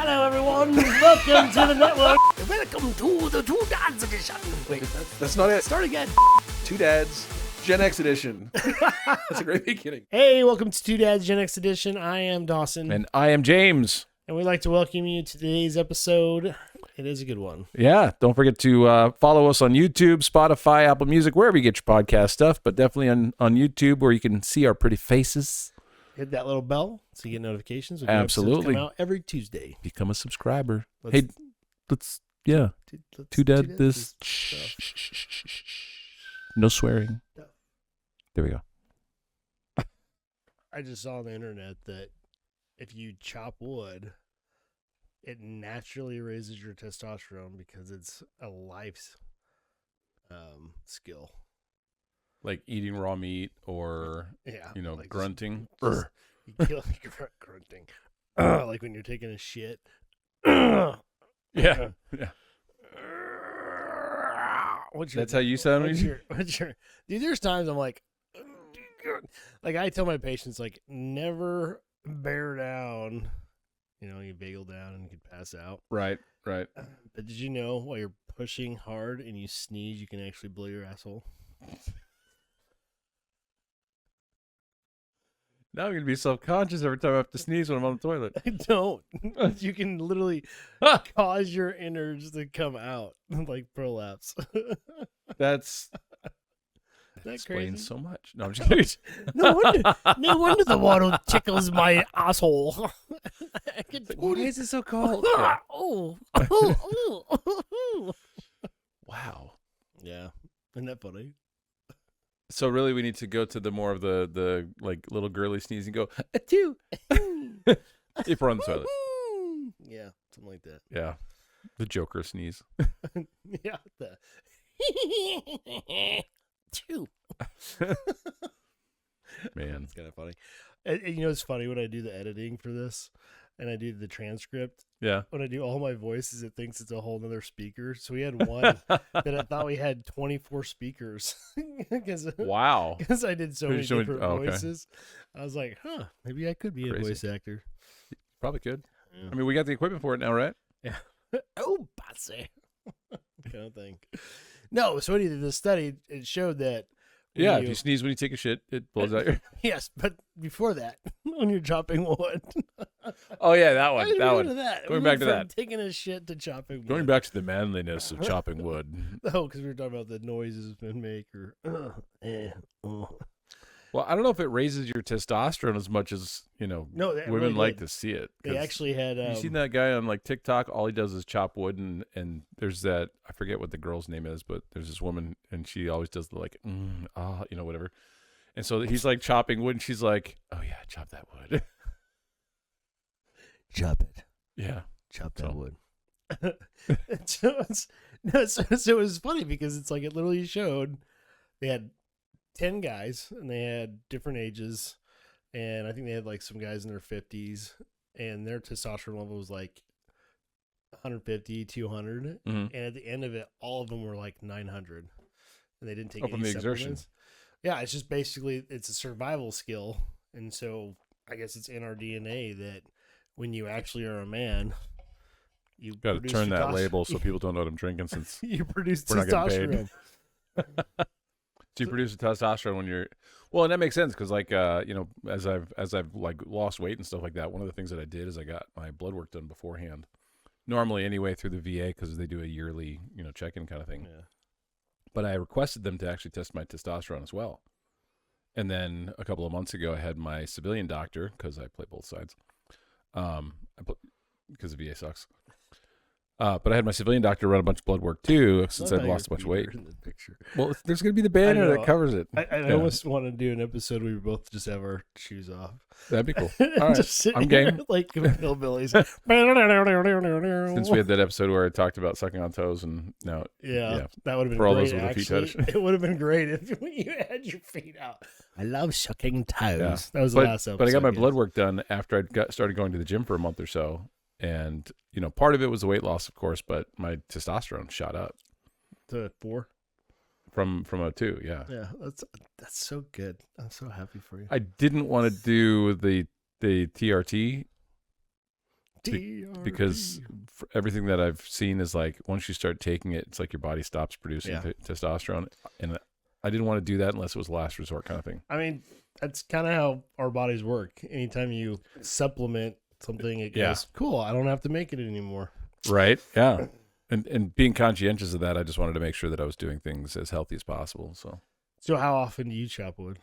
Hello, everyone. Welcome to the network. Welcome to the Two Dads edition. Wait, that's not it. Start again. Two Dads, Gen X edition. That's a great beginning. Hey, welcome to Two Dads Gen X edition. I am Dawson. And I am James. And we'd like to welcome you to today's episode. It is a good one. Yeah, don't forget to follow us on YouTube, Spotify, Apple Music, wherever you get your podcast stuff, but definitely on YouTube where you can see our pretty faces. Hit that little bell so you get notifications. When Absolutely. come out every Tuesday. Become a subscriber. Let's- Let's Two do Dad this. stuff. No swearing. No. There we go. I just saw on the internet that if you chop wood, it naturally raises your testosterone because it's a life skill. Like eating raw meat or, Yeah, like grunting. just- you kill grunting, like when you're taking a shit. Yeah. Yeah. That's how you sound when What's you- your, dude, there's times I'm like I tell my patients, like, never bear down. You bagel down and you could pass out. Right. But did you know while you're pushing hard and you sneeze, you can actually blow your asshole? Now I'm going to be self-conscious every time I have to sneeze when I'm on the toilet. I don't. You can literally cause your innards to come out like prolapse. That that explains crazy? so much. No, I'm just kidding. No wonder the water tickles my asshole. I can Why is it so cold? Oh. Wow. Yeah. Isn't that funny? So really we need to go to the more of the like little girly sneeze and go, Achoo. if we're on the toilet. Yeah, something like that. Yeah. The Joker sneeze. Yeah. Achoo. Man. It's kind of funny. And it's funny when I do the editing for this and I do the transcript. Yeah. When I do all my voices, it thinks it's a whole nother speaker. So we had one that I thought we had 24 speakers. Wow. Because I did so many So many- different okay. voices. I was like, maybe I could be Crazy. a voice actor. Probably could. Yeah. I mean, we got the equipment for it now, right? Oh, bossy. Kind of thing. No, so when he did this study, it showed that. when Yeah. If you sneeze when you take a shit, it blows out your... Yes, but before that, when you're chopping wood. Oh, yeah, that Why one. did we That go one. to that? Going We back went to from that. taking a shit to chopping wood. Going back to the manliness of chopping wood. Oh, because we were talking about the noises men make or. Well, I don't know if it raises your testosterone as much as, No, that women really like did. to see it. They 'Cause actually had. you seen that guy on like TikTok? All he does is chop wood, and there's that, I forget what the girl's name is, but there's this woman, and she always does the like, whatever. And so he's like chopping wood, and she's like, "Oh yeah, chop that wood." Chop it. Yeah. Chop that So- wood. So it was funny because it's like it literally showed they had 10 guys and they had different ages, and I think they had like some guys in their 50s, and their testosterone level was like 150, 200, Mhm. and at the end of it, all of them were like 900, and they didn't take from any the exertion. supplements. Yeah, it's just basically it's a survival skill, and so I guess it's in our DNA that when you actually are a man, you Got to produce turn that testosterone. label so people don't know what I'm drinking, since You produce we're not getting paid. testosterone. so you produce the testosterone when you're, well, and that makes sense because like as I've like lost weight and stuff like that, one of the things that I did is I got my blood work done beforehand. Normally anyway through the VA because they do a yearly check-in kind of thing. Yeah. But I requested them to actually test my testosterone as well. And then a couple of months ago, I had my civilian doctor, because I play both sides, because the VA sucks. But I had my civilian doctor run a bunch of blood work too, since Love I'd how lost a your bunch of feet weight. are in the picture. Well, there's going to be the banner know. that covers it. I Yeah. almost want to do an episode where we both just have our shoes off. That'd be cool. All right, Just sitting I'm here game. like hillbillies. Since we had that episode where I talked about sucking on toes, and now Yeah, that would have been For all great, those with a feet actually. fetish. It would have been great if you had your feet out. I love sucking toes. Yeah. That was the last episode. But I got my yes. blood work done after I started going to the gym for a month or so, and part of it was the weight loss, of course, but my testosterone shot up To 4. from a 2. Yeah, Yeah, that's so good. I'm so happy for you. I didn't want to do the TRT because everything that I've seen is like once you start taking it, it's like your body stops producing testosterone, and I didn't want to do that unless it was last resort kind of thing. I mean, that's kind of how our bodies work. Anytime you supplement something, it goes, cool, I don't have to make it anymore. Right? Yeah. And being conscientious of that, I just wanted to make sure that I was doing things as healthy as possible. So how often do you chop wood?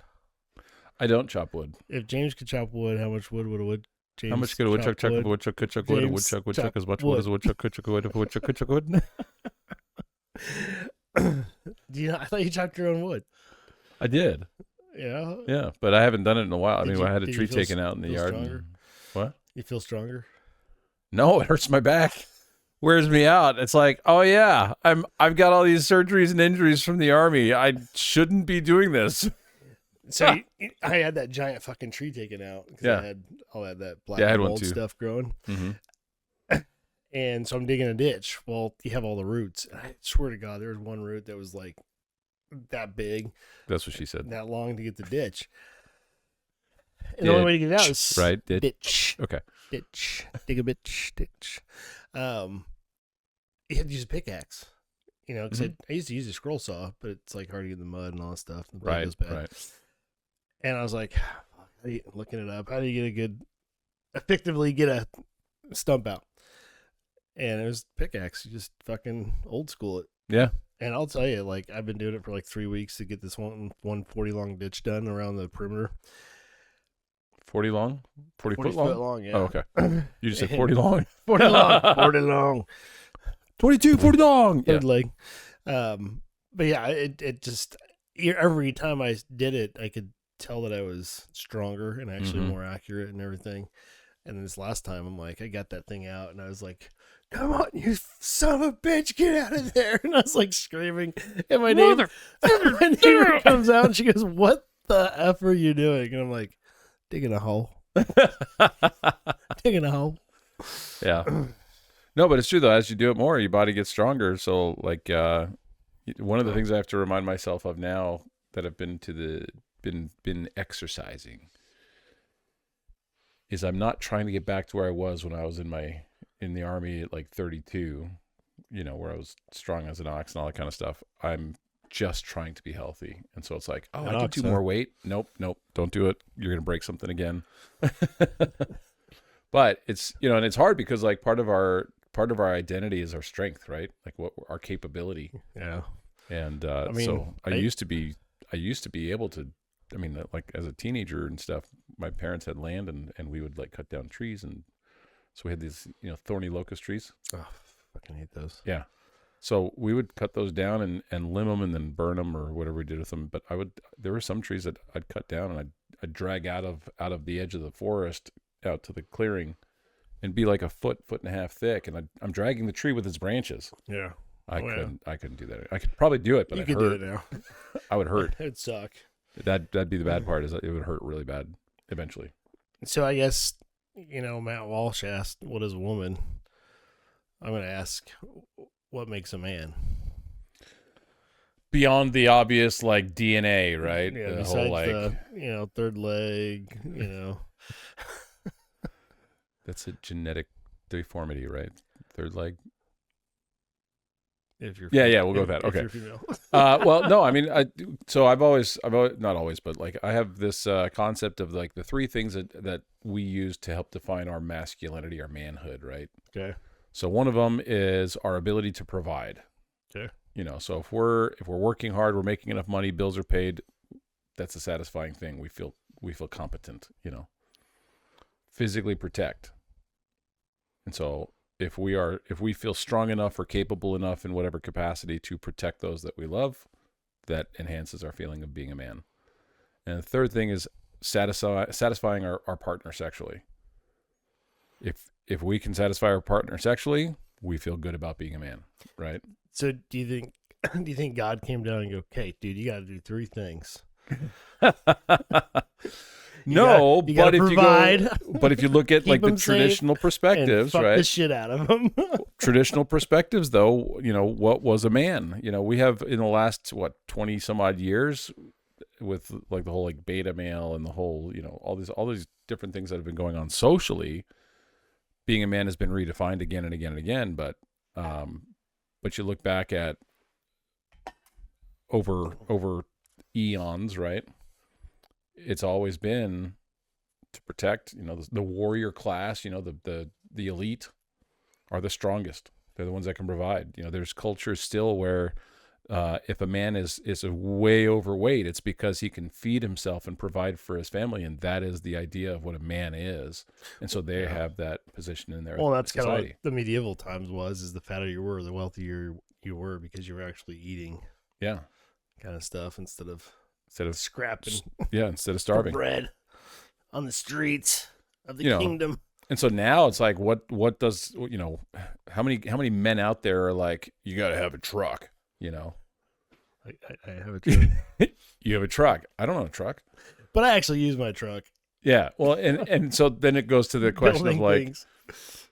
I don't chop wood. If James could chop wood, how much wood would a wood? James How much could a woodchuck chop wood? A woodchuck could chuck wood. A woodchuck would chuck as much wood as a woodchuck could chuck wood. If a woodchuck could chuck wood. I thought you chopped your own wood. I did. Yeah. Yeah, but I haven't done it in a while. I mean, I had a did tree you feel taken out in the yard. What? You feel stronger? No, it hurts my back. Wears me out. It's like, oh yeah, I've got all these surgeries and injuries from the army. I shouldn't be doing this. So I had that giant fucking tree taken out because I had all that black mold stuff growing. Mm-hmm. And so I'm digging a ditch. Well, you have all the roots. And I swear to God, there was one root that was like that big. That's what she said. That long to get the ditch. And the only way to get it out is ditch. Okay. Ditch. Dig a bitch. Ditch. You had to use a pickaxe. You know, because I used to use a scroll saw, but it's like hard to get in the mud and all that stuff. The blade goes bad. Right. And I was like, looking it up, how do you effectively get a stump out? And it was pickaxe. You just fucking old school it. Yeah. And I'll tell you, like, I've been doing it for like 3 weeks to get this 140 long ditch done around the perimeter. 40 long? 40 foot long? Foot long, yeah. Oh, okay. You just said 40 long? 40 long. 40 long. 22, 40 long. Third leg. But yeah, it just, every time I did it, I could tell that I was stronger and actually more accurate and everything. And then this last time, I'm like, I got that thing out and I was like, come on, you son of a bitch, get out of there. And I was like screaming. And my neighbor comes out and she goes, what the F are you doing? And I'm like, digging a hole. Digging a hole. Yeah. No, but it's true though. As you do it more, your body gets stronger. So like, one of the things I have to remind myself of now that I've been exercising is I'm not trying to get back to where I was when I was in the army at like 32, you know, where I was strong as an ox and all that kind of stuff. I'm just trying to be healthy. And so it's like, oh, I can do more weight. Nope. Don't do it. You're going to break something again. But it's, you know, and it's hard because like part of our identity is our strength, right? Like what our capability. Yeah. And so I used to be able to, I mean, like as a teenager and stuff, my parents had land and we would like cut down trees. And so we had these, you know, thorny locust trees. Oh, fucking hate those. Yeah. So we would cut those down and limb them and then burn them or whatever we did with them. But there were some trees that I'd cut down and I'd drag out of the edge of the forest out to the clearing and be like a foot and a half thick. And I'm dragging the tree with its branches. Yeah. I couldn't do that. I could probably do it, but you I'd could hurt. do it now. I would hurt. It'd suck. That'd be the bad part is that it would hurt really bad eventually. So I guess, you know, Matt Walsh asked, what is a woman? I'm going to ask, what makes a man? Beyond the obvious, like DNA, right? Yeah, the besides whole, like, the, you know, third leg, you know. That's a genetic deformity, right? Third leg. If you're we'll go with that. Okay. If you're female. Well, no, I mean, I've always not always, but like I have this concept of like the three things that we use to help define our masculinity, our manhood, right? Okay. So one of them is our ability to provide. Okay. You know, so if we're working hard, we're making enough money, bills are paid, that's a satisfying thing. We feel competent, you know. Physically protect. And so if we feel strong enough or capable enough in whatever capacity to protect those that we love, that enhances our feeling of being a man. And the third thing is satisfying our partner sexually. If we can satisfy our partner sexually, we feel good about being a man, right? So do you think God came down and go, okay, dude, you got to do three things? No, but if you look at like the traditional perspectives, fuck right? the shit out of them. Traditional perspectives, though, you know, what was a man? You know, we have in the last 20 some odd years, with like the whole like beta male and the whole, you know, all these different things that have been going on socially. being a man has been redefined again and again and again. But you look back at over eons, right? It's always been to protect, the warrior class, the elite are the strongest. They're the ones that can provide. There's cultures still where if a man is way overweight, it's because he can feed himself and provide for his family, and that is the idea of what a man is. And so they have that position in their that's society. kind of what the medieval times is the fatter you were, the wealthier you were, because you were actually eating kind of stuff instead of scrapping instead of starving bread on the streets of the kingdom. And so now it's like, what does, how many men out there are like, you got to have a truck, I have a truck. You have a truck. I don't know a truck, but I actually use my truck. Yeah. Well, and so then it goes to the question of like, things.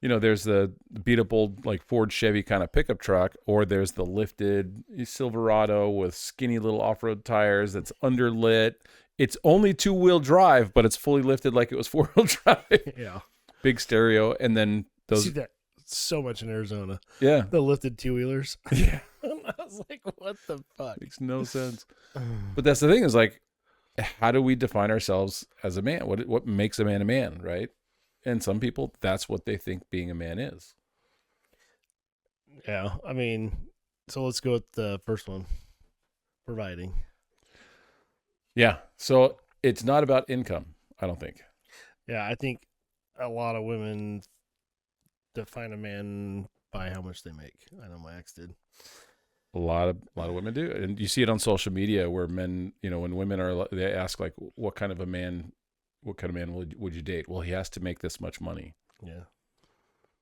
There's the beat up old like Ford Chevy kind of pickup truck, or there's the lifted Silverado with skinny little off-road tires that's underlit. It's only 2-wheel drive, but it's fully lifted like it was 4-wheel drive. Yeah. Big stereo. And then those. See that so much in Arizona. Yeah. The lifted 2-wheelers. Yeah. I was like, what the fuck? Makes no sense. But that's the thing is like, how do we define ourselves as a man? What makes a man, right? And some people, that's what they think being a man is. Yeah. I mean, so let's go with the first one. Providing. Yeah. So it's not about income, I don't think. Yeah, I think a lot of women define a man by how much they make. I know my ex did. A lot of women do, and you see it on social media where men, when women they ask like, what kind of man would you date? Well, he has to make this much money. Yeah.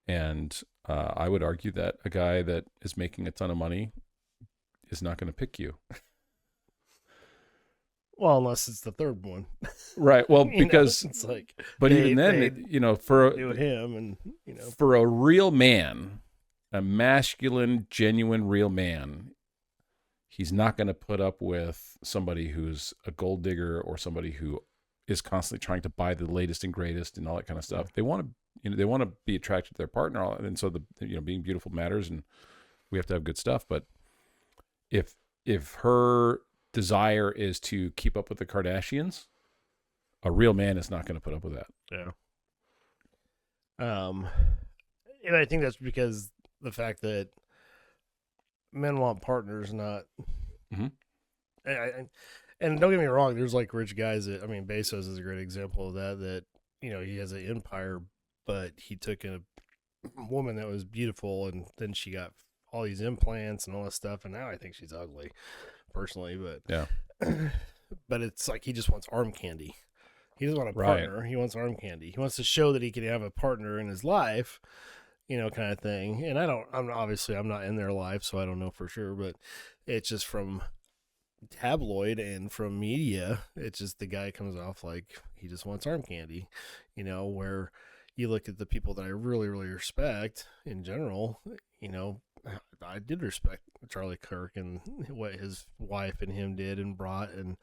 And I would argue that a guy that is making a ton of money is not going to pick you. Well, unless it's the third one. Right. Well, because it's like, but even then, for him and for a real man, a masculine, genuine, real man, he's not going to put up with somebody who's a gold digger or somebody who is constantly trying to buy the latest and greatest and all that kind of stuff. They want to, be attracted to their partner, and so being beautiful matters, and we have to have good stuff. But if her desire is to keep up with the Kardashians, a real man is not going to put up with that. Yeah. And I think that's because the fact that men want partners, not. Mm-hmm. And don't get me wrong, there's like rich guys that, Bezos is a great example of that. That he has an empire, but he took a woman that was beautiful, and then she got all these implants and all this stuff, and now I think she's ugly, personally. But yeah, but it's like he just wants arm candy. He doesn't want a partner. He wants arm candy. He wants to show that he can have a partner in his life, kind of thing. And I'm not in their life, so I don't know for sure, but it's just from tabloid and from media, it's just the guy comes off like he just wants arm candy, where you look at the people that I really, really respect in general, I did respect Charlie Kirk and what his wife and him did and brought, and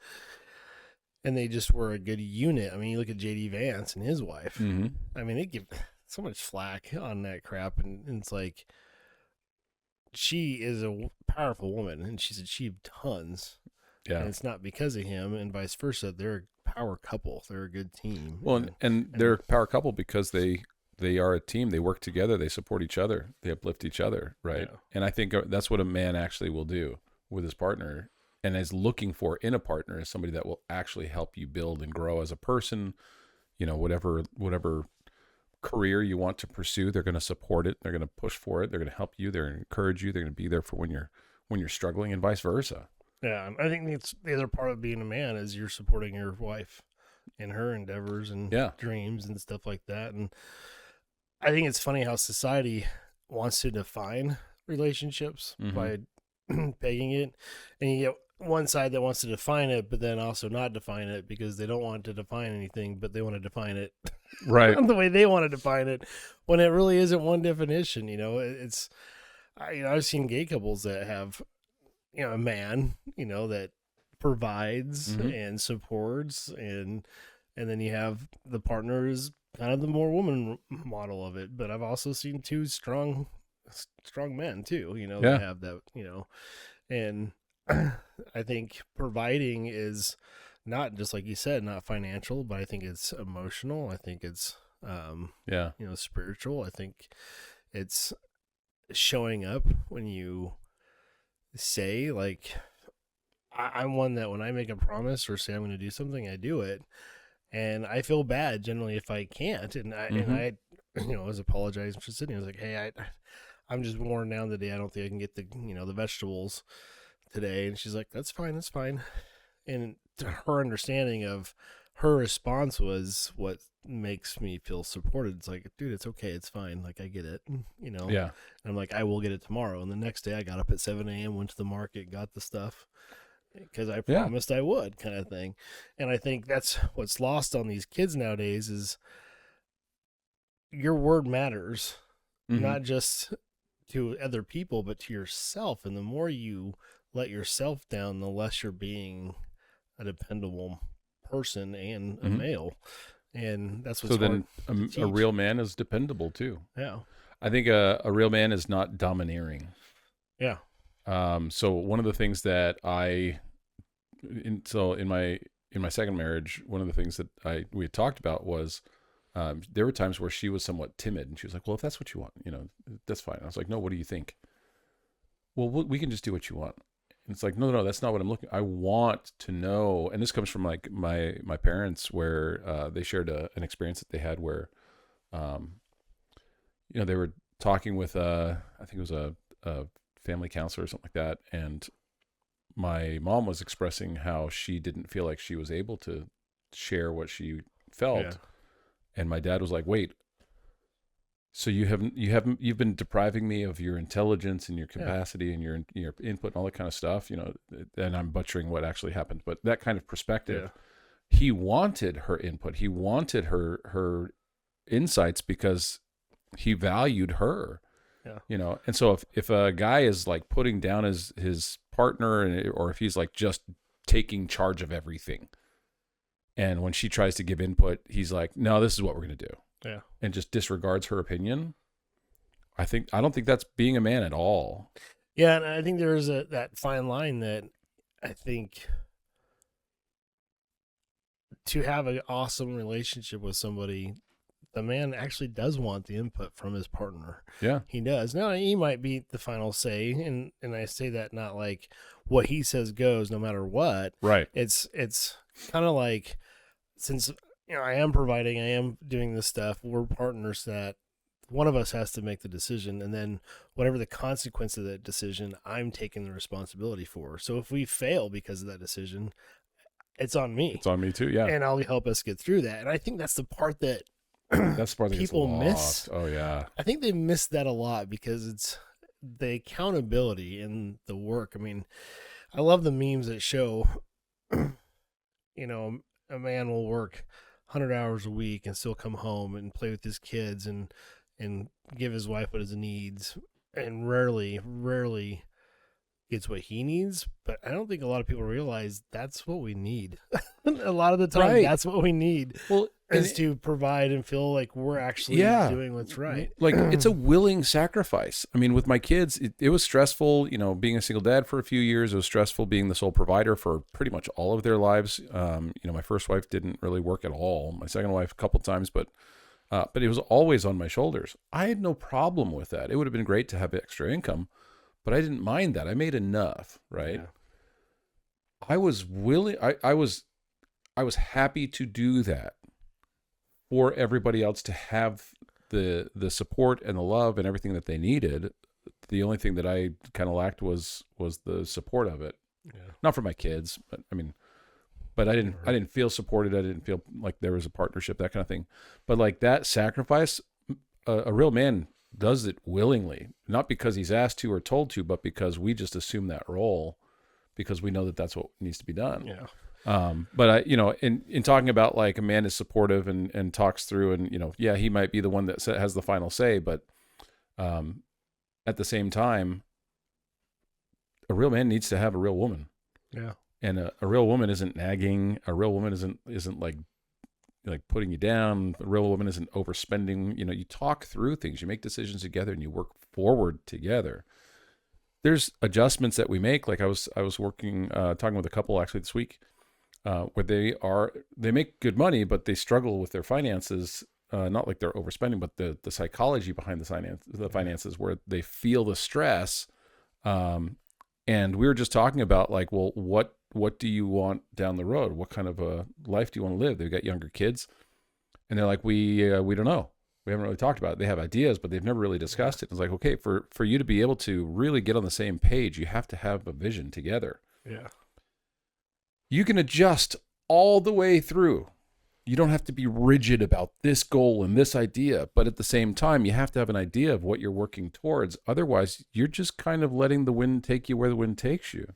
they just were a good unit. You look at JD Vance and his wife. Mm-hmm. They give so much flack on that crap, and it's like, she is a powerful woman and she's achieved tons. Yeah. And it's not because of him, and vice versa. They're a power couple. They're a good team. Well, and they're a power couple because they are a team. They work together. They support each other. They uplift each other, right? Yeah. And I think that's what a man actually will do with his partner, and is looking for in a partner is somebody that will actually help you build and grow as a person. Whatever career you want to pursue, they're going to support it. They're going to push for it. They're going to help you. They're going to encourage you. They're going to be there for when you're struggling, and vice versa. Yeah, I think it's the other part of being a man is you're supporting your wife in her endeavors and dreams and stuff like that. And I think it's funny how society wants to define relationships by pegging it, and you get one side that wants to define it, but then also not define it because they don't want to define anything, but they want to define it right the way they want to define it, when it really isn't one definition. It's I've seen gay couples that have a man that provides and supports and And then you have the partner is kind of the more woman model of it. But I've also seen two strong men too, you know, Yeah. that have that, you know, and I think providing is not just like you said, not financial, but I think it's emotional. I think it's, Yeah. you know, spiritual. I think it's showing up when you say, like, I'm one that when I make a promise or say I'm going to do something, I do it. And I feel bad generally if I can't. And I, you know, was apologizing for sitting. I was like, hey, I'm just worn down today. I don't think I can get the, you know, the vegetables today. And she's like, that's fine. That's fine. And her understanding of her response was what makes me feel supported. It's like, dude, it's okay. It's fine. Like, I get it, you know? Yeah. And I'm like, I will get it tomorrow. And the next day I got up at 7 a.m., went to the market, got the stuff because I promised I would, kind of thing. And I think that's what's lost on these kids nowadays is your word matters, not just to other people, but to yourself. And the more you let yourself down, the less you're being a dependable person and a male. And that's what's so then hard to a teach. real man is dependable too. Yeah. I think a real man is not domineering. Yeah. So one of the things that in my second marriage, one of the things that we had talked about was there were times where she was somewhat timid, and she was like, "Well, if that's what you want, you know, that's fine." I was like, "No, what do you think?" Well, we can just do what you want. And it's like, no, that's not what I'm looking. I want to know, and this comes from like my parents, where they shared an experience that they had where, you know, they were talking with I think it was a family counselor or something like that, and my mom was expressing how she didn't feel like she was able to share what she felt, and my dad was like, "Wait, so you've been depriving me of your intelligence and your capacity and your input and all that kind of stuff, you know?" And I'm butchering what actually happened, but that kind of perspective. He wanted her input. He wanted her insights because he valued her. Yeah. You know, and so if a guy is like putting down his partner, or if he's like just taking charge of everything, and when she tries to give input, he's like, "No, this is what we're going to do." Yeah. And just disregards her opinion. I don't think that's being a man at all. Yeah, and I think there's that fine line that I think to have an awesome relationship with somebody, the man actually does want the input from his partner. Yeah. He does. Now, he might be the final say, and I say that not like what he says goes no matter what. Right. It's kind of like, since, you know, I am providing, I am doing this stuff, we're partners, that one of us has to make the decision, and then whatever the consequence of that decision, I'm taking the responsibility for. So if we fail because of that decision, it's on me. It's on me too. Yeah. And I'll help us get through that. And I think that's the part that that's the part that people gets miss. lost. Oh yeah. I think they miss that a lot because it's the accountability and the work. I mean, I love the memes that show, you know, a man will work 100 hours a week and still come home and play with his kids and give his wife what his needs, and rarely gets what he needs. But I don't think a lot of people realize that's what we need. A lot of the time, that's what we need. Well, is to provide and feel like we're actually doing what's right. Like, it's a willing sacrifice. I mean, with my kids, it was stressful, you know, being a single dad for a few years. It was stressful being the sole provider for pretty much all of their lives. You know, my first wife didn't really work at all. My second wife a couple times, but it was always on my shoulders. I had no problem with that. It would have been great to have extra income, but I didn't mind that. I made enough, right? Yeah. I was willing. I was happy to do that for everybody else to have the support and the love and everything that they needed. The only thing that I kind of lacked was the support of it. Yeah. Not for my kids, but I mean, but I didn't feel supported. I didn't feel like there was a partnership, that kind of thing. But like that sacrifice, a real man does it willingly, not because he's asked to or told to, but because we just assume that role because we know that that's what needs to be done. Yeah. But I, you know, in talking about like a man is supportive and talks through, and, you know, yeah, he might be the one that has the final say, but at the same time, a real man needs to have a real woman. Yeah. And a real woman isn't nagging. A real woman isn't like like putting you down. A real woman isn't overspending. You know, you talk through things, you make decisions together, and you work forward together. There's adjustments that we make. Like I was working, talking with a couple actually this week, where they make good money, but they struggle with their finances. Not like they're overspending, but the psychology behind the finances, where they feel the stress. And we were just talking about like, well, what do you want down the road? What kind of a life do you want to live? They've got younger kids, and they're like, we don't know. We haven't really talked about it. They have ideas, but they've never really discussed it. It's like, okay, for you to be able to really get on the same page, you have to have a vision together. Yeah. You can adjust all the way through. You don't have to be rigid about this goal and this idea, but at the same time, you have to have an idea of what you're working towards. Otherwise, you're just kind of letting the wind take you where the wind takes you.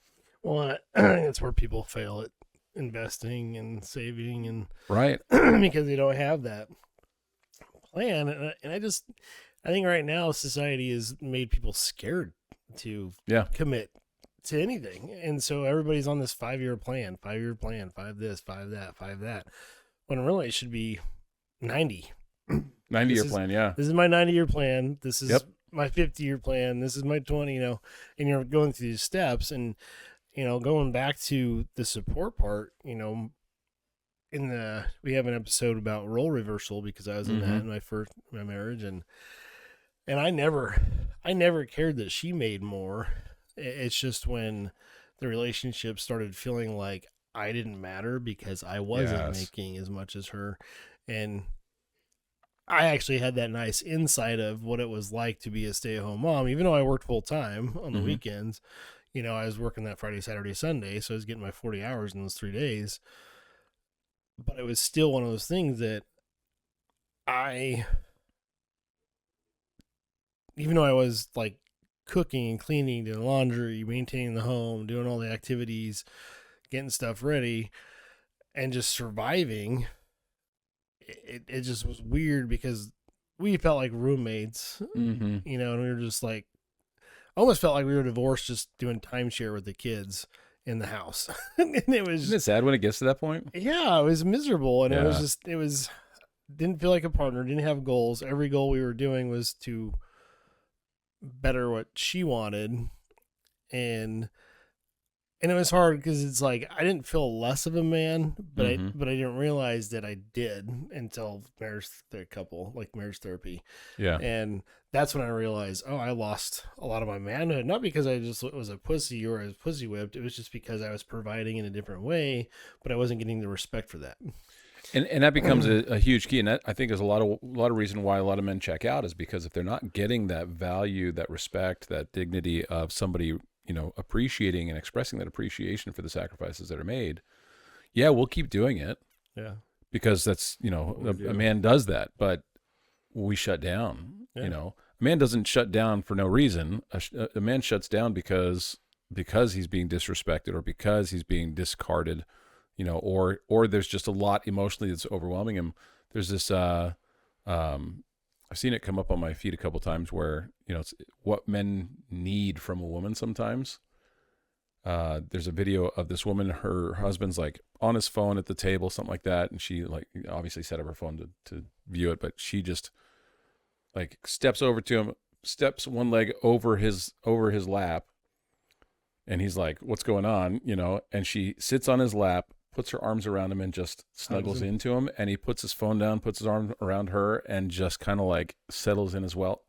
Well, that's where people fail at investing and saving, and right, because they don't have that plan. And I think right now society has made people scared to commit to anything, and so everybody's on this 5-year plan, 5 this, 5 that, 5 that. When really it should be 90. 90-year plan, yeah. This is my 90-year plan. This is my 50-year plan. This is my 20, you know, and you're going through these steps. And, you know, going back to the support part, you know, we have an episode about role reversal, because I was in that in my marriage. And I never cared that she made more. It's just when the relationship started feeling like I didn't matter because I wasn't making as much as her. And I actually had that nice insight of what it was like to be a stay-at-home mom, even though I worked full time on the weekends. You know, I was working that Friday, Saturday, Sunday, so I was getting my 40 hours in those 3 days. But it was still one of those things that even though I was like cooking and cleaning, doing laundry, maintaining the home, doing all the activities, getting stuff ready, and just surviving, it just was weird because we felt like roommates, you know, and we were just like, almost felt like we were divorced, just doing timeshare with the kids in the house. And it was, isn't it sad when it gets to that point? Yeah, it was miserable. And it was didn't feel like a partner, didn't have goals. Every goal we were doing was to better what she wanted. And it was hard because it's like I didn't feel less of a man, but I didn't realize that I did until marriage therapy. Yeah. And that's when I realized, I lost a lot of my manhood, not because I just was a pussy or I was pussy whipped. It was just because I was providing in a different way, but I wasn't getting the respect for that. And that becomes a huge key. And that, I think, is a lot of reason why a lot of men check out, is because if they're not getting that value, that respect, that dignity of somebody, you know, appreciating and expressing that appreciation for the sacrifices that are made, we'll keep doing it. Yeah. Because that's, you know, a man does that, but we shut down, you know. A man doesn't shut down for no reason. A man shuts down because he's being disrespected or because he's being discarded, you know, or there's just a lot emotionally that's overwhelming him. There's this, I've seen it come up on my feed a couple times where, you know, it's what men need from a woman sometimes. There's a video of this woman, her husband's like on his phone at the table, something like that. And she like obviously set up her phone to view it, but she just like steps over to him, steps one leg over his lap. And he's like, what's going on? You know, and she sits on his lap, puts her arms around him and just snuggles into him. And he puts his phone down, puts his arm around her and just kind of like settles in as well.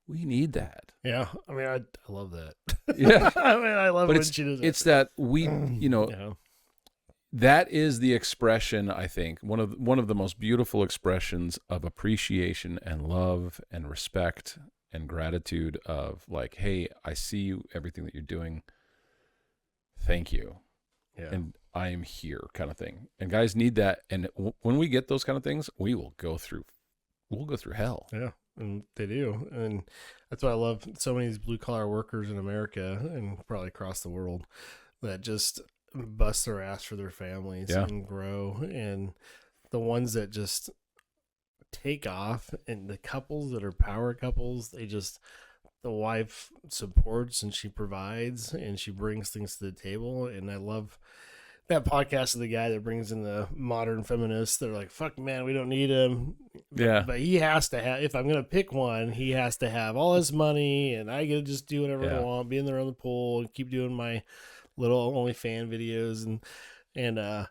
We need that. Yeah. I mean, I love that. Yeah. I mean, I love when she does that. It's that we, you know, that is the expression, I think, one of the most beautiful expressions of appreciation and love and respect and gratitude of like, hey, I see you, everything that you're doing. Thank you. Yeah. And I am here kind of thing. And guys need that. And when we get those kind of things, we'll go through hell. Yeah. And they do. And that's why I love so many of these blue collar workers in America and probably across the world that just bust their ass for their families and grow. And the ones that just take off, and the couples that are power couples, the wife supports and she provides and she brings things to the table. And I love that podcast of the guy that brings in the modern feminists. They're like, fuck, man, we don't need him. Yeah. But he has to have, if I'm going to pick one, he has to have all his money and I get to just do whatever I want, be in there on the pool and keep doing my little OnlyFans videos. And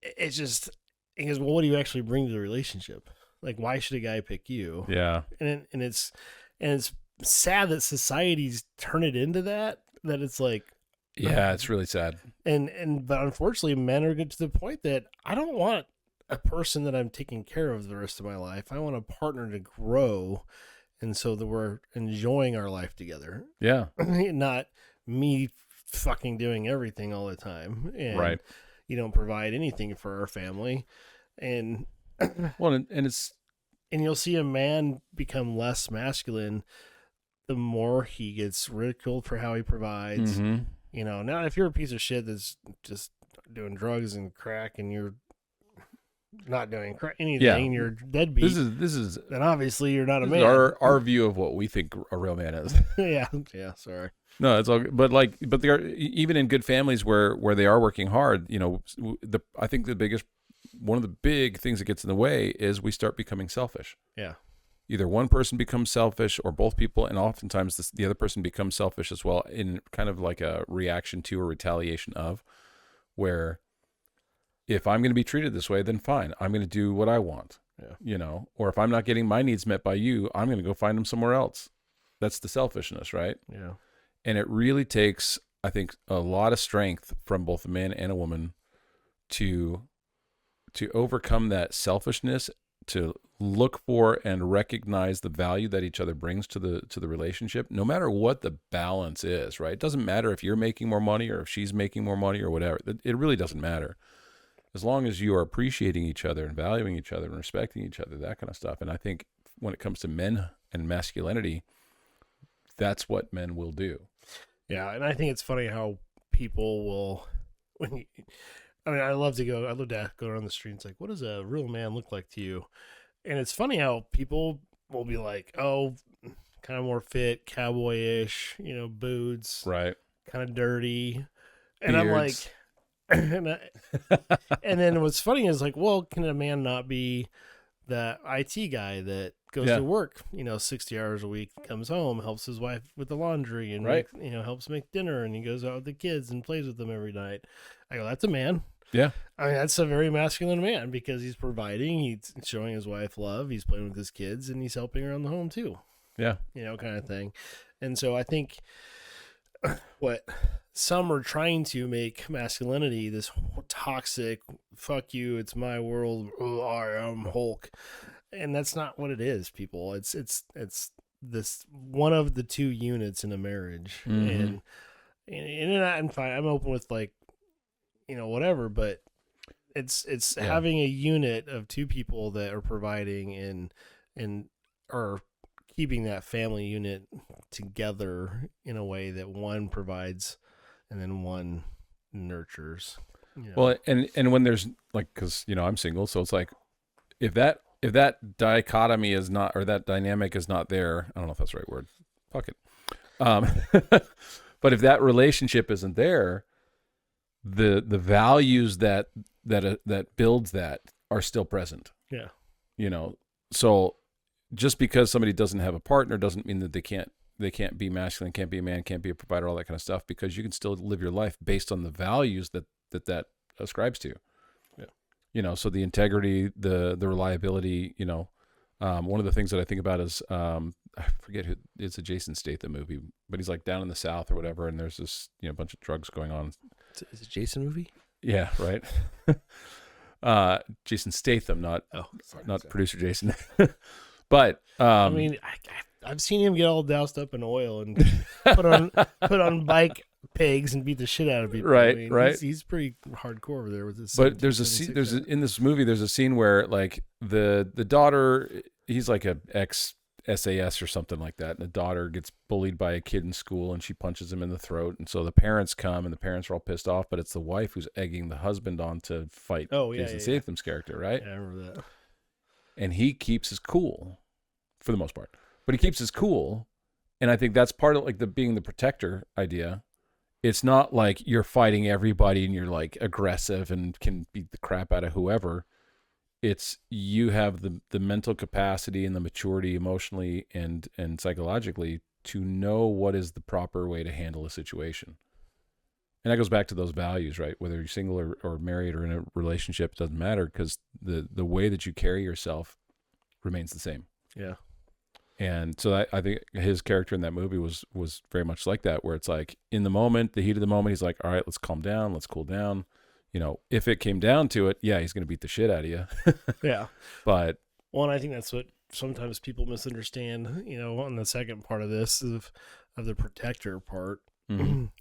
it's just, he goes, well, what do you actually bring to the relationship? Like, why should a guy pick you? Yeah. And it's sad that society's turned it into that it's like, Yeah, it's really sad. But unfortunately, men are good to the point that I don't want a person that I'm taking care of the rest of my life. I want a partner to grow, and so that we're enjoying our life together. Yeah. Not me fucking doing everything all the time. And Right. you don't provide anything for our family. And Well, and it's and you'll see a man become less masculine the more he gets ridiculed for how he provides. mhm. You know, now if you're a piece of shit that's just doing drugs and crack and you're not doing anything, Yeah. and you're deadbeat, This is then obviously you're not a this is man. our view of what we think a real man is. yeah, sorry. No, it's all good. But there are, even in good families where they are working hard, you know, I think one of the big things that gets in the way is we start becoming selfish. Yeah. Either one person becomes selfish or both people, and oftentimes the other person becomes selfish as well, in kind of like a reaction to or retaliation of, where if I'm going to be treated this way, then fine, I'm going to do what I want. Yeah. You know, or if I'm not getting my needs met by you, I'm going to go find them somewhere else. That's the selfishness, right? Yeah. And it really takes, I think, a lot of strength from both a man and a woman to overcome that selfishness, to look for and recognize the value that each other brings to the relationship, no matter what the balance is, right? It doesn't matter if you're making more money or if she's making more money or whatever. It really doesn't matter. As long as you are appreciating each other and valuing each other and respecting each other, that kind of stuff. And I think when it comes to men and masculinity, that's what men will do. Yeah, and I think it's funny how people will, I love to go around the street and it's like, what does a real man look like to you? And it's funny how people will be like, oh, kind of more fit, cowboyish, you know, boots, Right. kind of dirty. And Beards. I'm like, and then what's funny is like, well, can a man not be that IT guy that goes to work, 60 hours a week, comes home, helps his wife with the laundry and Right. helps make dinner, and he goes out with the kids and plays with them every night. I go, that's a man. Yeah. I mean, that's a very masculine man because he's providing, he's showing his wife love, he's playing with his kids, and he's helping around the home too. Yeah. Kind of thing. And so I think what some are trying to make masculinity this toxic, fuck you, it's my world, I am Hulk. And that's not what it is, people. It's this one of the two units in a marriage. Mhm. And I'm fine. I'm open with whatever, but it's having a unit of two people that are providing and are keeping that family unit together in a way that one provides and then one nurtures. Well, and when there's because I'm single, so it's like if that dichotomy is not, or that dynamic is not there, I don't know if that's the right word. Fuck it. But if that relationship isn't there, the values that builds that are still present. Yeah. So just because somebody doesn't have a partner doesn't mean that they can't be masculine, can't be a man, can't be a provider, all that kind of stuff, because you can still live your life based on the values that ascribes to. Yeah. So the integrity, the reliability, one of the things that I think about is, I forget who, it's a Jason Statham movie, but he's like down in the South or whatever, and there's this, bunch of drugs going on. Is it a Jason movie? Yeah, right. Jason Statham, not producer Jason. But I mean, I've seen him get all doused up in oil and put on bike pigs and beat the shit out of people. Right, I mean, right. He's pretty hardcore over there with his. But in this movie, there's a scene where the daughter, he's like a ex SAS or something like that, and the daughter gets bullied by a kid in school, and she punches him in the throat, and so the parents come, and the parents are all pissed off, but it's the wife who's egging the husband on to fight Jason Statham's character, right? Yeah, I remember that. And he keeps his cool, for the most part, but he keeps his cool, and I think that's part of the being the protector idea, it's not like you're fighting everybody and you're like aggressive and can beat the crap out of whoever. It's you have the mental capacity and the maturity emotionally and psychologically to know what is the proper way to handle a situation. And that goes back to those values, right? Whether you're single or married or in a relationship, it doesn't matter, because the way that you carry yourself remains the same. Yeah. And so I think his character in that movie was very much like that, where it's like in the moment, the heat of the moment, he's like, all right, let's calm down, let's cool down. You know, if it came down to it, yeah, he's going to beat the shit out of you. Yeah. But Well, and I think that's what sometimes people misunderstand, you know, on the second part of this of the protector part. mhm.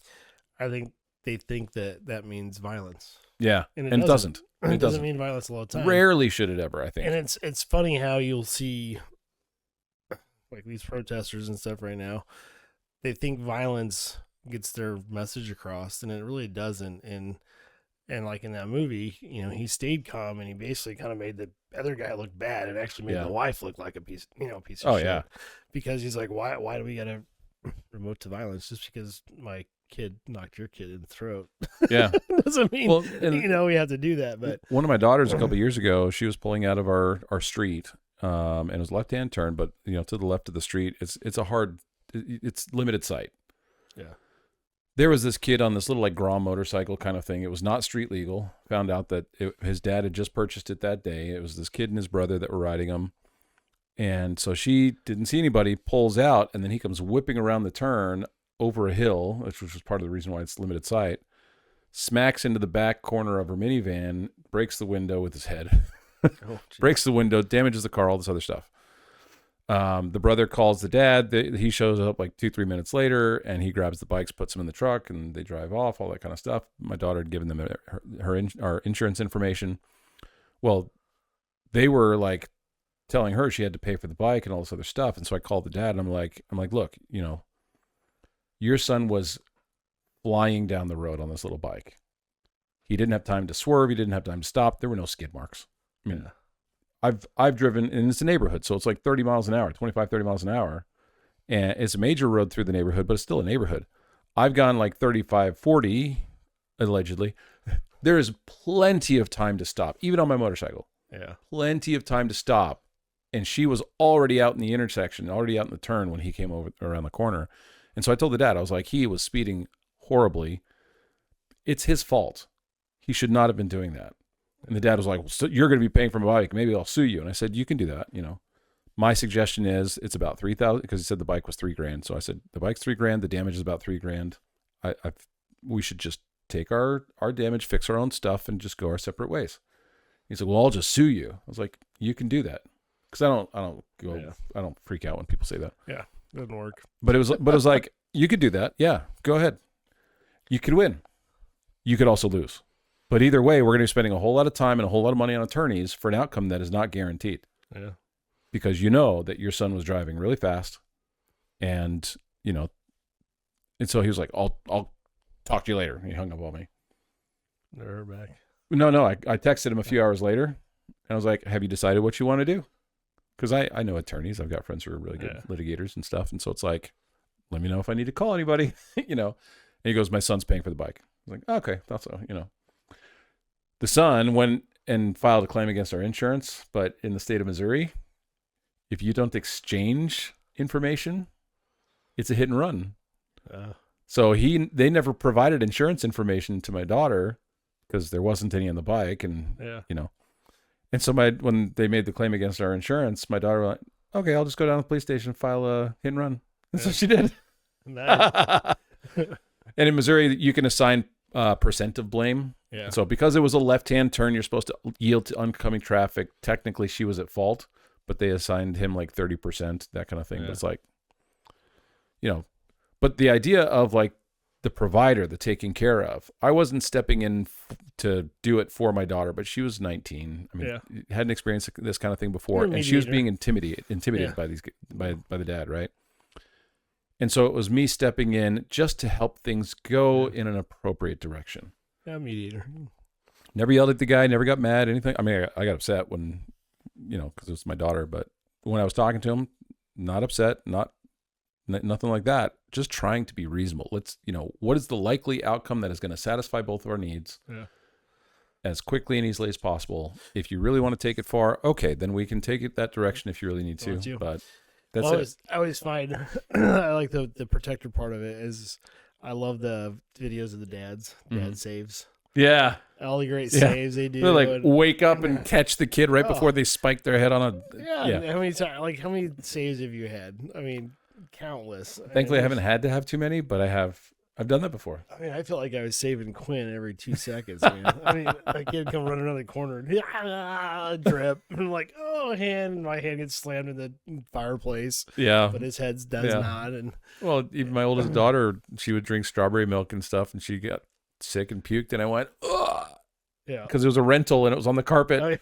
I think they think that means violence. Yeah, And it doesn't. It doesn't mean violence a lot of time. Rarely should it ever, I think. And it's funny how you'll see like these protesters and stuff right now. They think violence gets their message across, and it really doesn't. And like in that movie, you know, he stayed calm and he basically kind of made the other guy look bad and actually made Yeah. the wife look like a piece of Oh, shit. yeah. Because he's like, why do we gotta promote to violence just because my kid knocked your kid in the throat? Yeah. Doesn't mean Well, and you know we have to do that. But one of my daughters a couple of years ago, she was pulling out of our street, and it was a left-hand turn, but you know, to the left of the street, it's limited sight. yeah, There was this kid on this little like Grom motorcycle kind of thing. It was not street legal. Found out that his dad had just purchased it that day. It was this kid and his brother that were riding him. And so she didn't see anybody, pulls out, and then he comes whipping around the turn over a hill, which was part of the reason why it's limited sight, smacks into the back corner of her minivan, breaks the window with his head, breaks the window, damages the car, all this other stuff. The brother calls the dad. He shows up like 2-3 minutes later, and he grabs the bikes, puts them in the truck, and they drive off, all that kind of stuff. My daughter had given them our insurance information. Well, they were like telling her she had to pay for the bike and all this other stuff. And so I called the dad, and I'm like, look, you know, your son was flying down the road on this little bike. He didn't have time to swerve. He didn't have time to stop. There were no skid marks. I mean, I've driven, and it's a neighborhood, so it's like 30 miles an hour, 25, 30 miles an hour. And it's a major road through the neighborhood, but it's still a neighborhood. I've gone like 35, 40, allegedly. There is plenty of time to stop, even on my motorcycle. yeah, Plenty of time to stop. And she was already out in the intersection, already out in the turn when he came over around the corner. And so I told the dad, I was like, he was speeding horribly. It's his fault. He should not have been doing that. And the dad was like, well, so you're going to be paying for my bike. Maybe I'll sue you. And I said, you can do that. You know, my suggestion is it's about $3,000, because he said the bike was $3,000. So I said, the bike's $3,000. The damage is about $3,000. We should just take our damage, fix our own stuff, and just go our separate ways. He said, well, I'll just sue you. I was like, you can do that. Because I don't freak out when people say that. yeah, doesn't work. But it was like, you could do that. Yeah, go ahead. You could win. You could also lose. But either way, we're going to be spending a whole lot of time and a whole lot of money on attorneys for an outcome that is not guaranteed. Yeah, Because you know that your son was driving really fast, and you know, and so he was like, I'll talk to you later. And he hung up on me. never back. No, I texted him a few hours later, and I was like, have you decided what you want to do? Because I know attorneys. I've got friends who are really good litigators and stuff. And so it's like, let me know if I need to call anybody, you know. And he goes, my son's paying for the bike. I was like, okay, that's so, you know. The son went and filed a claim against our insurance, but in the state of Missouri, if you don't exchange information, it's a hit and run. So they never provided insurance information to my daughter because there wasn't any on the bike, and you know. And so when they made the claim against our insurance, my daughter went, okay, I'll just go down to the police station and file a hit and run. And so she did. Nice. And in Missouri, you can assign percent of blame. Yeah. So because it was a left-hand turn, you're supposed to yield to oncoming traffic. Technically, she was at fault, but they assigned him like 30%, that kind of thing. Yeah. But it's like, you know, but the idea of like the provider, the taking care of, I wasn't stepping in to do it for my daughter, but she was 19. I mean, hadn't experienced this kind of thing before, and she was being intimidated by the dad, right? And so it was me stepping in just to help things go in an appropriate direction. Yeah, mediator. Never yelled at the guy, never got mad, anything. I mean, I got upset when, you know, because it was my daughter, but when I was talking to him, not upset, not nothing like that. Just trying to be reasonable. Let's, what is the likely outcome that is going to satisfy both of our needs as quickly and easily as possible? If you really want to take it far, okay, then we can take it that direction if you really need to. But that's it. I always find I like the protector part of it is I love the videos of the dads. Dad saves. Yeah. All the great saves they do. They like wake up and catch the kid right before they spike their head on a. How many saves have you had? I mean, countless. Thankfully, I haven't had to have too many, but I've done that before. I mean, I feel like I was saving Quinn every 2 seconds. Man. I mean, a kid come running around the corner, and drip, and I'm like, oh, my hand gets slammed in the fireplace. Yeah, but his head does not. And well, even my oldest daughter, she would drink strawberry milk and stuff, and she got sick and puked, and I went, ugh. Yeah, because it was a rental and it was on the carpet.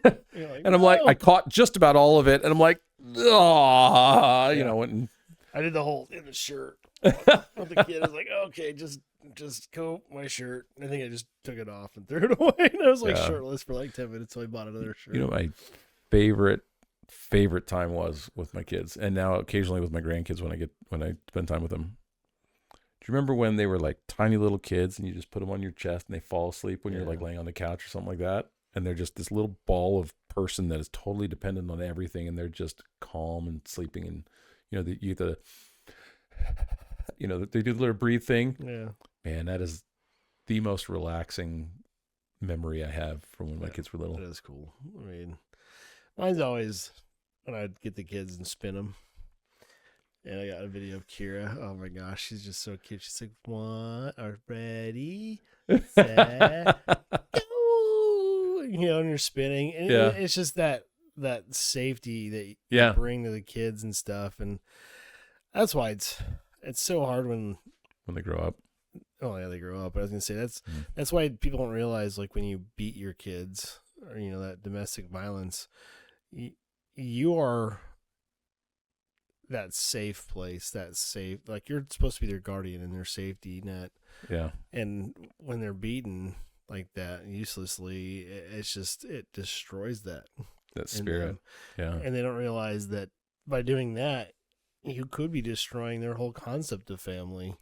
And I'm like, I caught just about all of it, and I'm like, oh, went and I did the whole in the shirt. The kid was like, okay, just coat my shirt. I think I just took it off and threw it away. And I was like shirtless for like 10 minutes, so I bought another shirt. My favorite time was with my kids, and now occasionally with my grandkids when I spend time with them. Do you remember when they were like tiny little kids and you just put them on your chest and they fall asleep when you're like laying on the couch or something like that? And they're just this little ball of person that is totally dependent on everything, and they're just calm and sleeping, and they do the little breathe thing. Yeah, man, that is the most relaxing memory I have from when my kids were little. That is cool. I mean, mine's always when I'd get the kids and spin them. And I got a video of Kira. Oh my gosh, she's just so cute. She's like, "One, are ready, set, go!" And you're spinning, and it's just that safety that you bring to the kids and stuff, and that's why it's so hard when they grow up. Oh yeah, they grow up. But I was gonna say that's why people don't realize, like, when you beat your kids or that domestic violence, you are that safe place, like, you're supposed to be their guardian and their safety net. Yeah. And when they're beaten like that uselessly, it destroys that spirit. Yeah. And they don't realize that by doing that, you could be destroying their whole concept of family.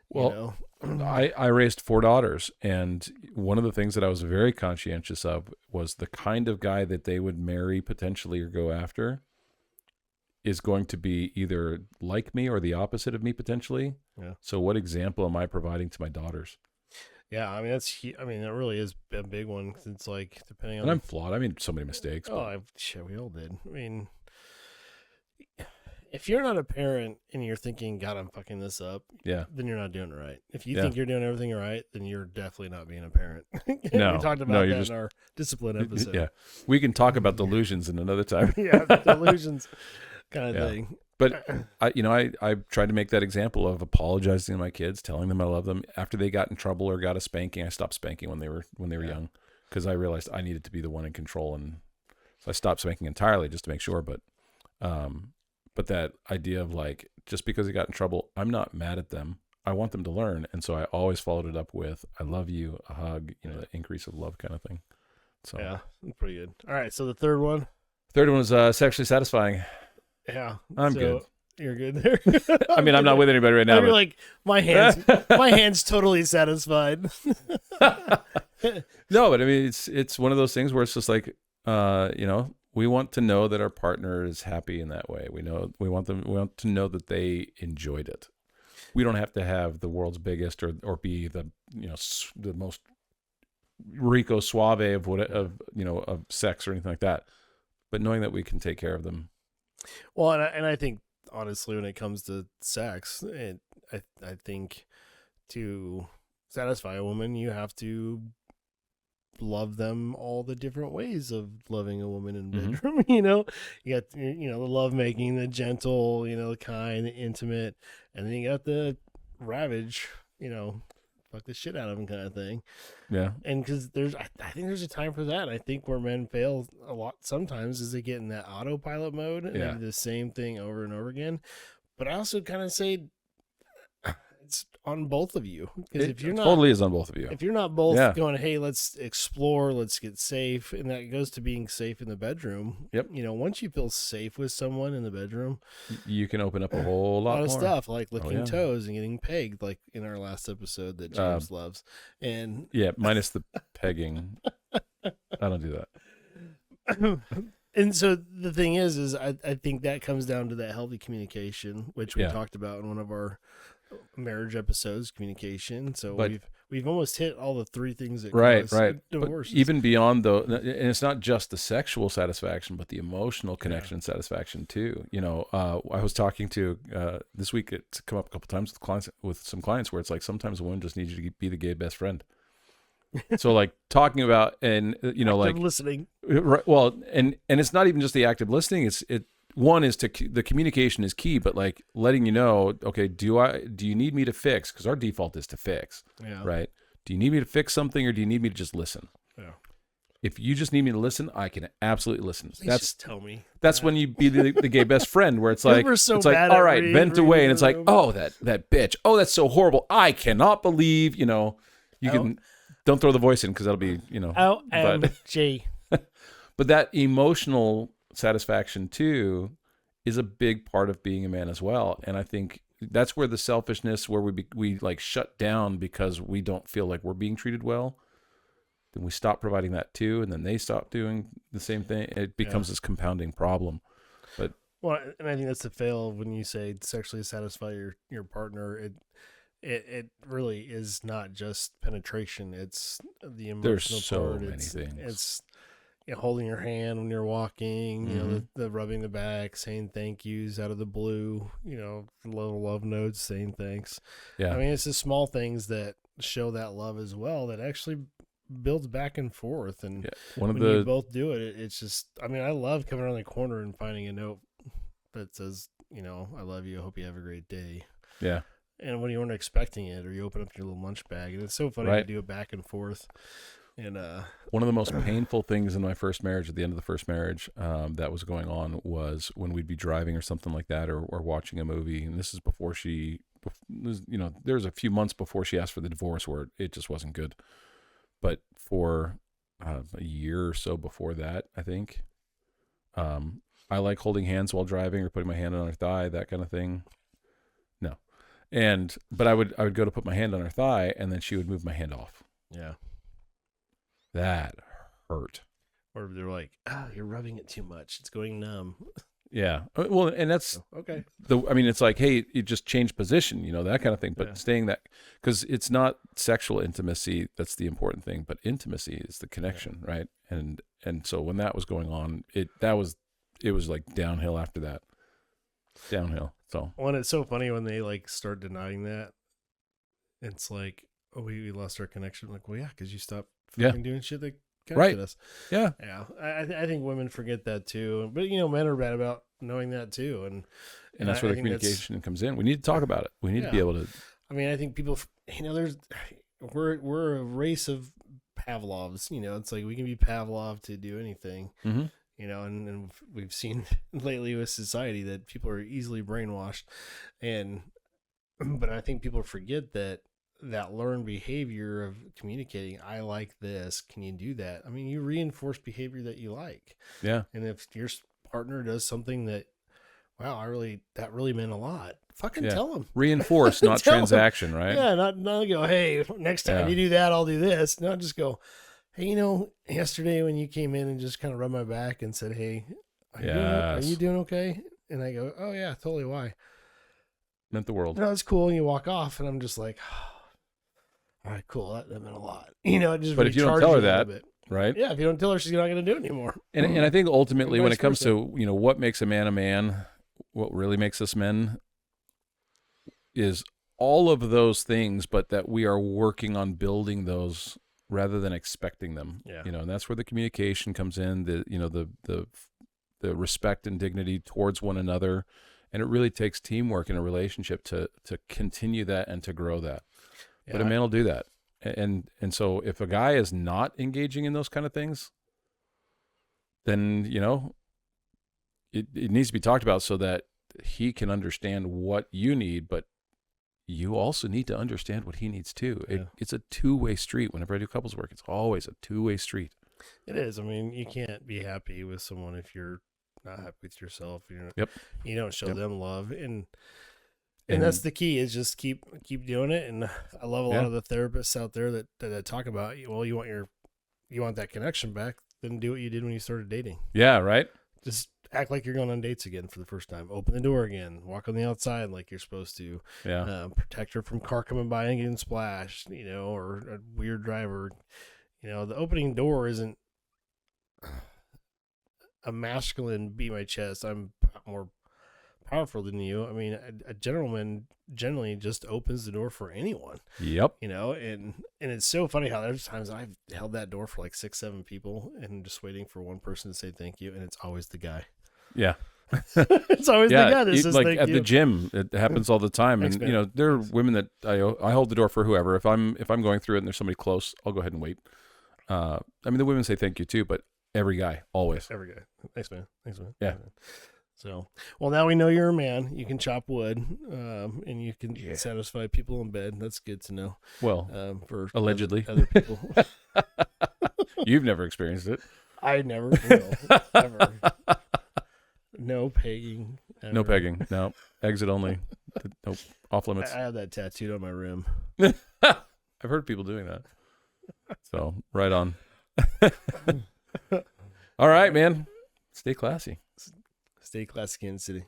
Well, I raised 4 daughters, and one of the things that I was very conscientious of was the kind of guy that they would marry potentially or go after is going to be either like me or the opposite of me potentially. Yeah. So what example am I providing to my daughters? Yeah, I mean, that really is a big one, because it's like, depending on... And I'm flawed. I made so many mistakes. Oh, we all did. I mean, if you're not a parent and you're thinking, God, I'm fucking this up, then you're not doing it right. If you think you're doing everything right, then you're definitely not being a parent. No, we talked about that in our discipline episode. Yeah, we can talk about delusions in another time. Delusions kind of thing. But I tried to make that example of apologizing to my kids, telling them I love them. After they got in trouble or got a spanking, I stopped spanking when they were young, because I realized I needed to be the one in control, and so I stopped spanking entirely just to make sure. But that idea of, like, just because they got in trouble, I'm not mad at them. I want them to learn, and so I always followed it up with "I love you," a hug, the increase of love kind of thing. So yeah, pretty good. All right, so the third one. Third one was sexually satisfying. Yeah, I'm good. You're good there. I mean, I'm not with anybody right now. You're like, my hand's totally satisfied. No, but I mean, it's one of those things where it's just like, we want to know that our partner is happy in that way. We want to know that they enjoyed it. We don't have to have the world's biggest or be the the most rico suave of sex or anything like that, but knowing that we can take care of them. Well, and I think, honestly, when it comes to sex, I think to satisfy a woman, you have to love them all the different ways of loving a woman in the bedroom. You got the love making, the gentle, the kind, the intimate, and then you got the ravage, fuck the shit out of them kind of thing. Yeah. And because I think there's a time for that. I think where men fail a lot sometimes is they get in that autopilot mode and they do the same thing over and over again. But I also kind of say it's on both of you. Because if you're not totally is on both of you. if you're not both Yeah. going, hey, let's explore, let's get safe, and that goes to being safe in the bedroom. Yep. You know, once you feel safe with someone in the bedroom, You can open up a whole a lot lot of more. stuff like licking yeah. toes and getting pegged, like in our last episode that James loves. And Yeah, minus the pegging. I don't do that. and so the thing is I think that comes down to that healthy communication, which we Yeah. talked about in one of our marriage episodes, communication. So But- we've almost hit all the three things that Right. cause But divorce. even beyond though, and it's not just the sexual satisfaction, but the emotional connection and satisfaction too. You know, I was talking to this week. It's come up a couple times with some clients where it's like sometimes a woman just needs you to be the gay best friend. So like talking about and Active listening. right, well, and it's not even just the active listening. One is the communication is key, but like letting you know, okay, do you need me to fix? Because our default is to fix, Yeah. right? Do you need me to fix something, or do you need me to just listen? Yeah. If you just need me to listen, I can absolutely listen. Please just tell me. That's when you be the gay best friend, where it's like, We're so it's like, bad all at right, vent away, and it's like, room. oh, that bitch, oh, that's so horrible. I cannot believe, you can don't throw the voice in because that'll be, OMG. But that emotional satisfaction too is a big part of being a man as well. And I think that's where the selfishness, where we like shut down because we don't feel like we're being treated well. Then we stop providing that too, and then they stop doing the same thing. It becomes this compounding problem. But Well, and I think that's the fail when you say sexually satisfy your partner. It really is not just penetration. It's the emotional there's so part. many things. It's holding your hand when you're walking, the rubbing the back, saying thank yous out of the blue, little love notes, saying thanks. Yeah. I mean, it's the small things that show that love as well that actually builds back and forth. And One of when you the both do it, it's just, I mean, I love coming around the corner and finding a note that says, I love you. I hope you have a great day. yeah. And when you weren't expecting it, or you open up your little lunch bag, and it's so funny to do it back and forth. And one of the most painful things in my first marriage, at the end of the first marriage, that was going on was when we'd be driving or something like that, or watching a movie. And this is before there's a few months before she asked for the divorce, where it just wasn't good. But for a year or so before that, I think, I like holding hands while driving or putting my hand on her thigh, that kind of thing. No. But I would go to put my hand on her thigh, and then she would move my hand off. yeah. That hurt. Or they're like, you're rubbing it too much. It's going numb. Yeah. Well, and that's Okay. it's like, hey, you just change position, that kind of thing. But Yeah. staying that, because it's not sexual intimacy that's the important thing, but intimacy is the connection, right? And so when that was going on, it was like downhill after that. Downhill. So Well, and it's so funny when they like start denying that. It's like, oh, we lost our connection. Like, well, yeah, because you stopped fucking doing shit that connected us. yeah. Yeah, I think women forget that too. But men are bad about knowing that too, and And that's where I the think communication comes in. We need to talk about it. We need to be able to. I mean, I think people, we're a race of Pavlovs. It's like we can be Pavlov to do anything. Mm-hmm. And we've seen lately with society that people are easily brainwashed, but I think people forget that learned behavior of communicating, I like this, can you do that? I mean, you reinforce behavior that you like. Yeah. And if your partner does something that, wow, that really meant a lot, fucking tell them. Reinforce, not Tell 'em. transaction, right? Yeah, not go, hey, next time you do that, I'll do this. Not just go, hey, yesterday when you came in and just kind of rubbed my back and said, hey, are you doing okay? And I go, oh yeah, totally. Why? Meant the world. No, it's cool. And you walk off, and I'm just like, all right, cool. That meant a lot. It just. But if you don't recharges tell her a little that, bit. right? Yeah, if you don't tell her, she's not going to do it anymore. And I think ultimately, And when vice it comes versa. to what makes a man, what really makes us men, is all of those things, but that we are working on building those rather than expecting them. Yeah. And that's where the communication comes in. The respect and dignity towards one another, and it really takes teamwork in a relationship to continue that and to grow that. But a man will do that. And so if a guy is not engaging in those kind of things, then, it needs to be talked about so that he can understand what you need, but you also need to understand what he needs too. Yeah. It's a two-way street. Whenever I do couples work, it's always a two-way street. It is. I mean, you can't be happy with someone if you're not happy with yourself. Yep. You don't show Yep. them love, and that's the key. Is just keep doing it. And I love a lot of the therapists out there that talk about, well, you want that connection back, then do what you did when you started dating. Yeah, right. Just act like you're going on dates again for the first time. Open the door again. Walk on the outside like you're supposed to. Yeah. Protect her from car coming by and getting splashed, or a weird driver. The opening door isn't a masculine beat my chest, I'm more powerful than you. I mean, a gentleman generally just opens the door for anyone. Yep. And it's so funny how there's times I've held that door for like 6-7 people and just waiting for one person to say thank you, and it's always the guy. Yeah. It's always the guy that says like thank at you. the gym, it happens all the time. Thanks, And man. there are women that I hold the door for whoever. If I'm going through it and there's somebody close, I'll go ahead and wait. I mean, the women say thank you too, but every guy always. Every guy. Thanks, man. Yeah. Thanks, man. So, well, now we know you're a man. You can chop wood, and you can satisfy people in bed. That's good to know. Well, for allegedly. other people. You've never experienced it. I never will. Ever. No pegging. Ever. No pegging. No. Exit only. Nope. Off limits. I have that tattooed on my rim. I've heard people doing that. So, right on. All right, man. Stay classy. Stay classy, Kansas City.